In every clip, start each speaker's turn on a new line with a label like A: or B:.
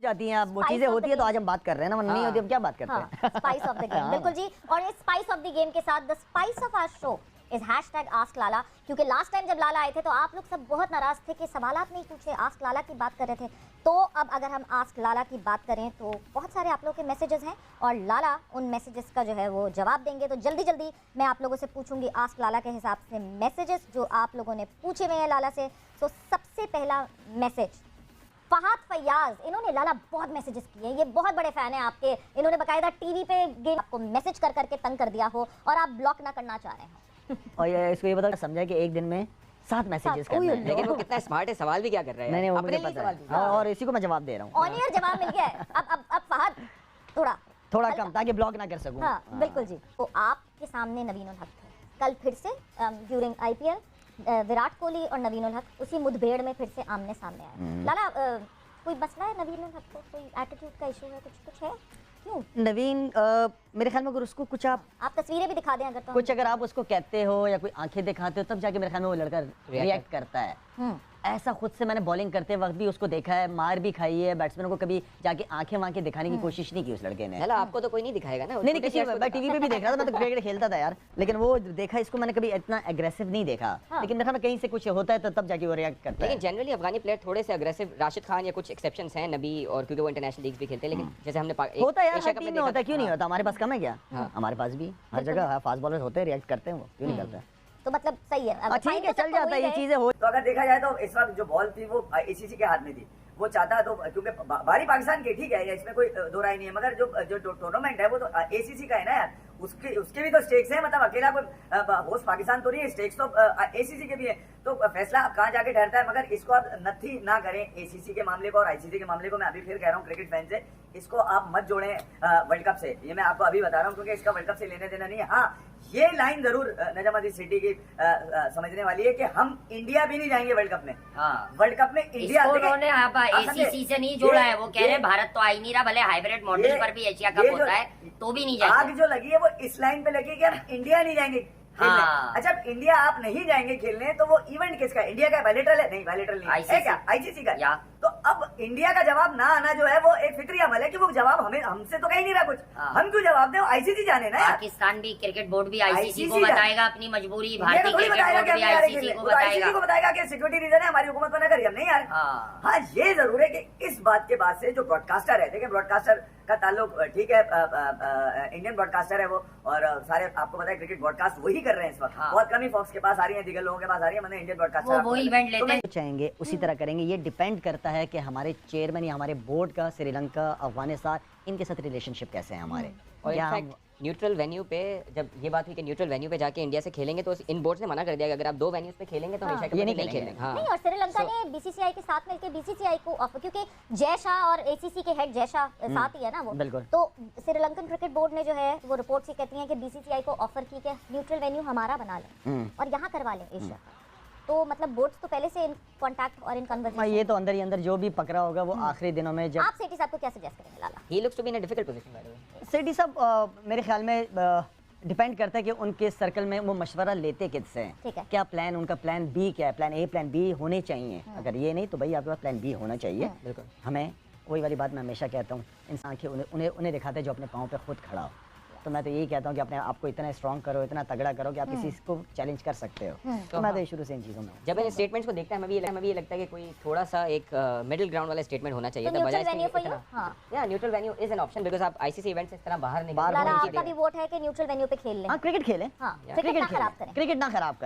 A: जाती हैं, अब वो चीजें होती है तो आज हम बात कर रहे हैं ना, वरना नहीं होती हम क्या बात करते हैं।
B: स्पाइस ऑफ द गेम, बिल्कुल जी। और इस स्पाइस ऑफ द गेम के साथ the spice of our show is #AskLala, क्योंकि लास्ट टाइम जब लाला आए थे तो आप लोग सब बहुत नाराज थे कि सवालात नहीं पूछे, आस्क लाला की बात कर रहे थे। तो अब अगर हम आस्क लाला की बात करें तो बहुत सारे आप लोगों के मैसेजेस हैं और लाला उन मैसेजेस का जो है वो जवाब देंगे। तो जल्दी जल्दी मैं आप लोगों से पूछूंगी आस्क लाला के हिसाब से मैसेजेस जो आप लोगों ने पूछे हुए हैं लाला से। तो सबसे पहला मैसेज फहाद फैयाज, इन्होंने लाला बहुत मैसेजेस किए हैं, ये बहुत बड़े फैन हैं आपके, इन्होंने बकायदा टीवी पे गेम आपको मैसेज कर करके तंग कर दिया हो और आप ब्लॉक ना करना चाह रहे हो।
A: और ये इसको ये बता समझा कि एक दिन में 7 मैसेजेस करने हैं।
C: लेकिन वो कितना स्मार्ट है, सवाल भी क्या कर रहा है।
A: नहीं वो
C: अपने
A: मुझे
C: लिए
A: पता
C: सवाल
A: है।
C: पूछ रहा है।
A: और इसी को मैं जवाब दे रहा हूँ।
B: ऑन एयर जवाब मिल गया है। अब फहाद
A: थोड़ा कम, ताकि ब्लॉक ना कर सकूं।
B: हाँ बिल्कुल जी। तो आपके सामने नवीन उल हक थे कल फिर से ड्यूरिंग IPL, विराट कोहली और नवीन उल हक उसी मुठभेड़ में फिर से आमने सामने आए। लाला कोई मसला है नवीन उल हक को, कोई एटीट्यूड का इशू है, कुछ है? क्यों
A: नवीन मेरे ख्याल में अगर उसको कुछ आप
B: तस्वीरें भी दिखा दें अगर तो
A: कुछ अगर आप उसको कहते हो या कोई आंखें दिखाते हो तब जाके मेरे ख्याल में वो लड़का रिएक्ट करता है। ऐसा खुद से मैंने बॉलिंग करते वक्त भी उसको देखा है, मार भी खाई है, बैट्समैन को कभी जाके आंखें वांखें दिखाने की कोशिश नहीं की उस लड़के ने।
C: चलो आपको तो कोई नहीं दिखाएगा ना।
A: नहीं किसी मैं टीवी पे भी देख रहा था, मैं तो क्रिकेट खेलता था यार, लेकिन वो देखा इसको मैंने कभी इतना एग्रेसिव नहीं देखा। लेकिन मेरे ख्याल में कहीं से कुछ होता है तो तब जाके वो रिएक्ट करता है।
C: लेकिन जनरली अफगानी प्लेयर थोड़े से अग्रेसिव, राशिद खान या कुछ एक्सेप्शंस हैं, नबी, और क्योंकि वो इंटरनेशनल लीग्स भी खेलते हैं, लेकिन जैसे हमने
A: होता है यार, हर टीम में होता है, क्यों नहीं होता? हमारे पास कम है क्या? हमारे पास भी हर जगह फास्ट बॉलर होते हैं, रिएक्ट करते हैं, वो क्यों नहीं करते हैं?
B: तो मतलब सही है,
A: ठीक है, चल जाता है, ये चीजें हो।
D: तो अगर देखा जाए तो इस वक्त जो बॉल थी वो ACC के हाथ में थी, वो चाहता तो क्योंकि बारी पाकिस्तान की, ठीक है, इसमें कोई दो राय नहीं है, मगर जो टूर्नामेंट है वो तो ACC का है ना यार, उसके भी तो स्टेक्स हैं, मतलब अकेला कोई होस्ट पाकिस्तान तो नहीं है, स्टेक्स तो ACC के भी है। तो फैसला अब कहाँ जाके ठहरता है, मगर इसको आप नथी ना करें ACC के मामले को और ICC के मामले को। मैं अभी फिर कह रहा हूँ क्रिकेट फैन से, इसको आप मत जोड़ें वर्ल्ड कप से, ये मैं आपको अभी बता रहा हूँ, क्योंकि इसका वर्ल्ड कप से लेने देना नहीं है। हाँ, ये लाइन जरूर नजमुद्दीन सिटी की समझने वाली है कि हम इंडिया भी नहीं जाएंगे वर्ल्ड कप में। वर्ल्ड कप में इंडिया
E: उन्होंने ACC से नहीं जोड़ा है, वो कह रहे हैं भारत तो आ ही नहीं रहा, भले हाइब्रिड मॉडल पर भी एशिया कप होता है तो भी नहीं जाएंगे।
D: आग जो लगी है वो इस लाइन पे लगी है कि हम इंडिया नहीं जाएंगे खेलने। अच्छा, इंडिया आप नहीं जाएंगे खेलने तो वो इवेंट किसका? इंडिया का बायलैटरल है? नहीं, बायलैटरल नहीं है क्या? ICC का। तो अब इंडिया का जवाब ना आना जो है वो एक फिक्री अमल है कि वो जवाब हमसे तो कहीं नहीं रहा कुछ, हम क्यों जवाब दें? ICC जाने ना।
E: पाकिस्तान भी क्रिकेट बोर्ड भी ICC को बताएगा अपनी मजबूरी, भारतीय क्रिकेट
D: बताएगा
E: बोर्ड भी ICC
D: को बताएगा कि सिक्योरिटी रीजन है, हमारी हुकूमत मना करी, हम नहीं यार। हाँ, ये जरूर है कि इस बात के बाद से जो ब्रॉडकास्टर है, देखिए ब्रॉडकास्टर का ताल्लुक ठीक है, इंडियन ब्रॉडकास्टर है वो, और सारे आपको पता है क्रिकेट ब्रॉडकास्ट वही कर रहे हैं इस वक्त। बहुत कम ही फॉक्स के पास आ रही है, दीगर लोगों के पास आ रही है, मैंने इंडियन ब्रॉडकास्टर
E: वो इवेंट लेते हैं।
A: चाहेंगे उसी तरह करेंगे, ये डिपेंड करता है कि हमारे चेयरमैन या हमारे बोर्ड का श्रीलंका, अफगानिस्तान, इनके साथ रिलेशनशिप कैसे है हमारे।
C: और इनफैक्ट न्यूट्रल वेन्यू पे जब ये बात हुई कि न्यूट्रल वेन्यू पे जाके इंडिया से खेलेंगे, तो इन बोर्ड्स ने मना कर दिया कि अगर आप 2 वेन्यूज पे खेलेंगे तो हमेशा
A: ये नहीं
C: खेलेंगे।
B: नहीं, और श्रीलंका ने BCCI के साथ मिलकर BCCI को ऑफर, क्योंकि जय शाह और ACC के हेड जय शाह साथ ही है ना वो, तो श्रीलंकन क्रिकेट बोर्ड ने जो है वो रिपोर्ट से कहती है कि BCCI को ऑफर की कि न्यूट्रल वेन्यू हमारा बना लें और यहाँ करवा लें एशिया का। तो मतलब बोर्ड्स तो पहले से इन कांटेक्ट और इन कन्वर्सेशन,
A: ये तो अंदर ही अंदर जो भी पकड़ा होगा वो आखिरी दिनों में। जब
B: आप सेठी साहब को क्या सजेस्ट करेंगे Lala?
C: He looks to be in a difficult position by the way.
A: Sethi साहब मेरे ख्याल में डिपेंड करता है कि उनके सर्कल में वो मशवरा लेते किससे हैं, क्या प्लान, उनका प्लान बी क्या है, प्लान A प्लान B होने चाहिए। अगर ये नहीं तो भाई आपके पास प्लान B होना चाहिए। बिल्कुल, हमें वही वाली बात मैं हमेशा कहता हूँ, इंसान के उन्हें दिखाते हैं जो अपने पाँव पे खुद खड़ा हो। तो मैं तो यही कहता हूँ कि अपने आप को इतना स्ट्रॉन्ग करो, इतना तगड़ा करो कि आप किसी को चैलेंज कर सकते हो। तो मैं तो शुरू से इन चीज़ों में
C: जब इन स्टेटमेंट्स को देखते हैं हमें भी ये लगता है कि कोई थोड़ा सा एक मिडिल ग्राउंड वाला स्टेटमेंट होना चाहिए।
B: तो
C: बजाय
B: neutral
C: venue is an option, because आप ICC इवेंट से इस तरह बाहर नहीं
B: लाला, आपका भी वोट है कि न्यूट्रल वेन्यू पे खेल लें?
A: हाँ, क्रिकेट खेलें, क्रिकेट ना खराब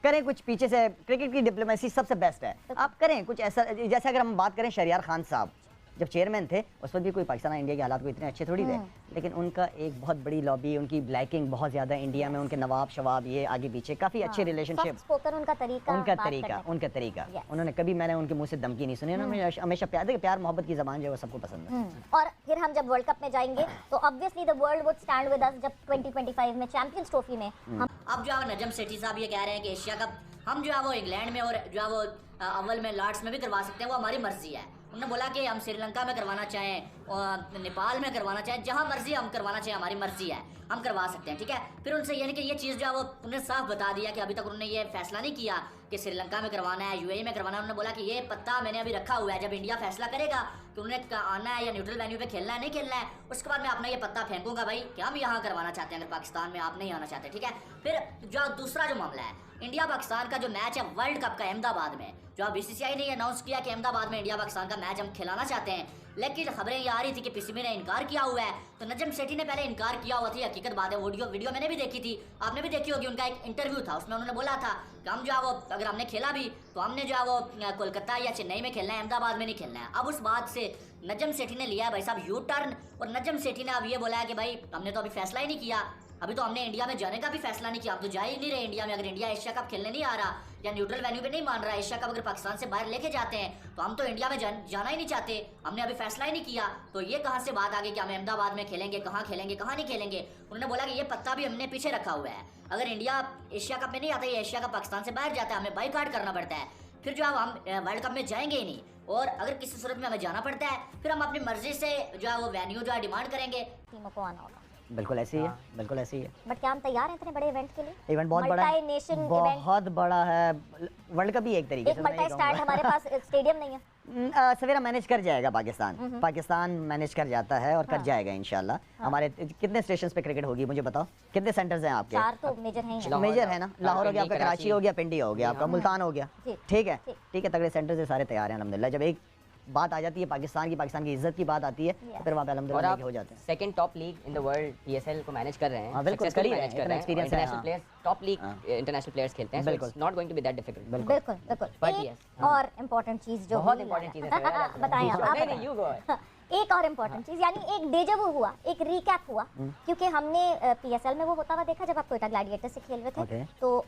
A: करें कुछ पीछे से। क्रिकेट की डिप्लोमेसी सबसे बेस्ट है, आप करें कुछ ऐसा। जैसे अगर हम बात करें शहरियार खान साहब जब चेयरमैन थे, उस वक्त भी कोई पाकिस्तान इंडिया के हालात को इतने अच्छे थोड़ी थे, लेकिन उनका एक बहुत बड़ी लॉबी, उनकी ब्लैकिंग बहुत ज्यादा इंडिया में, उनके नवाब शवाब ये आगे पीछे काफी अच्छे रिलेशनशिप, उनका तरीका उन्होंने कभी, मैंने उनके मुंह से धमकी नहीं सुनी, उन्होंने हमेशा प्यार मोहब्बत की जबान जो है वो सबको पसंद है।
B: और फिर हम जब वर्ल्ड कप में जाएंगे तो obviously the world would stand with us. जब 2025 में चैंपियंस ट्रॉफी में हम
F: अब जो है नजम सेठी साहब ये कह रहे हैं कि एशिया कप हम जो है वो इंग्लैंड में और जो है वो अव्वल में लॉर्ड्स में भी करवा सकते हैं, वो हमारी मर्जी है। उन्होंने बोला कि हम श्रीलंका में करवाना चाहें और नेपाल में करवाना चाहें, जहां मर्जी हम करवाना चाहें, हमारी मर्जी है, हम करवा सकते हैं, ठीक है। फिर उनसे यानी कि ये चीज़ जो है वो उन्होंने साफ बता दिया कि अभी तक उन्होंने ये फैसला नहीं किया कि श्रीलंका में करवाना है, यूएई में करवाना है। उन्होंने बोला कि ये पत्ता मैंने अभी रखा हुआ है, जब इंडिया फैसला करेगा कि उन्हें आना है या न्यूट्रल वेन्यू पे खेलना है नहीं खेलना है, उसके बाद मैं अपना ये पत्ता फेंकूंगा भाई कि हम यहाँ करवाना चाहते हैं, अगर पाकिस्तान में आप नहीं आना चाहते, ठीक है। फिर जो दूसरा जो मामला है, इंडिया पाकिस्तान का जो मैच है वर्ल्ड कप का अहमदाबाद में, जो बीसीसीआई ने अनाउंस किया कि अहमदाबाद में इंडिया पाकिस्तान का मैच हम खिलाना चाहते हैं, लेकिन खबरें ये आ रही थी कि पीसीबी ने इनकार किया हुआ है। तो नजम सेठी ने पहले इनकार किया हुआ था, हकीकत बात है, वीडियो मैंने भी देखी थी, आपने भी देखी होगी, उनका एक इंटरव्यू था, उसमें उन्होंने बोला था कि हम जो है वो अगर हमने खेला भी तो हमने जो है वो कोलकाता या चेन्नई में खेलना है, अहमदाबाद में नहीं खेलना है। अब उस बात से नजम सेठी ने लिया है भाई साहब यू टर्न, और नजम सेठी ने अब ये बोला है कि भाई हमने तो अभी फैसला ही नहीं किया, अभी तो हमने इंडिया में जाने का भी फैसला नहीं किया, हम तो जा ही नहीं रहे इंडिया में। अगर इंडिया एशिया कप खेलने नहीं आ रहा या न्यूट्रल वेन्यू पे नहीं मान रहा, एशिया कप अगर पाकिस्तान से बाहर लेके जाते हैं तो हम तो इंडिया में जाना ही नहीं चाहते, हमने अभी फैसला ही नहीं किया। तो ये कहाँ से बात आ गई कि हम अहमदाबाद में खेलेंगे, कहाँ खेलेंगे, कहाँ नहीं खेलेंगे। उन्होंने बोला कि ये पत्ता भी हमने पीछे रखा हुआ है, अगर इंडिया एशिया कप में नहीं आता, ये एशिया कप पाकिस्तान से बाहर जाता है, हमें बाइकआउट करना पड़ता है, फिर जो है हम वर्ल्ड कप में जाएंगे ही नहीं, और अगर किसी सूरत में हमें जाना पड़ता है फिर हम अपनी मर्जी से जो है वो वेन्यू जो है डिमांड करेंगे।
B: टीमों को आना होगा,
A: बिल्कुल ऐसे ही है, बिल्कुल ऐसे ही है।
B: बट क्या हम तैयार हैं इतने बड़े इवेंट के लिए?
A: इवेंट बहुत बड़ा है,
B: मल्टी-नेशन
A: बहुत बड़ा है, वर्ल्ड कप भी एक तरीके
B: एक
A: से
B: मल्टी स्टार्ट, हमारे पास स्टेडियम नहीं है।
A: सवेरा मैनेज कर जाएगा पाकिस्तान मैनेज कर जाता है और कर जाएगा इंशाल्लाह। हमारे कितने स्टेशंस पे क्रिकेट होगी मुझे बताओ, कितने सेंटर्स हैं आपके?
B: 4 तो मेजर हैं ही।
A: मेजर है ना, लाहौर हो गया आपका, कराची हो गया, पिंडी हो गया आपका, मुल्तान हो गया,
B: ठीक।
A: ठीक है, ठीक है, तगड़े सेंटर से सारे तैयार हैं अल्हम्दुलिल्लाह। जब एक बात आ जाती है पाकिस्तान की इज्जत की बात आती है तो फिर वहाँ पे अल्हम्दुलिल्लाह हो जाते हैं।
C: Second top league in the world PSL को मैनेज कर रहे हैं,
A: हाँ, बिल्कुल,
C: सक्सेसफुली
A: कर ही
C: मैनेज
A: रहे
C: कर
A: हैं,
C: रहे हैं,
A: एक्सपीरियंस है,
C: इंटरनेशनल
A: हाँ।
C: Players, top league international players खेलते हैं, सो
A: बिल्कुल।
C: It's not going to be that difficult.
B: बिल्कुल बिल्कुल।
C: But
B: एक
C: yes,
B: और इम्पोर्टेंट चीज जो
C: बहुत इंपॉर्टेंट चीज है यार,
B: बताएं आप
C: नहीं
B: बताएं।
C: You go.
B: एक और इम्पोर्टेंट चीज, यानी एक डेजावू हुआ, एक रिकैप हुआ, क्योंकि हमने पीएसएल में वो होता हुआ देखा जब आप कोयटा ग्लैडिएटर से खेल रहे थे,
A: Okay.
B: तो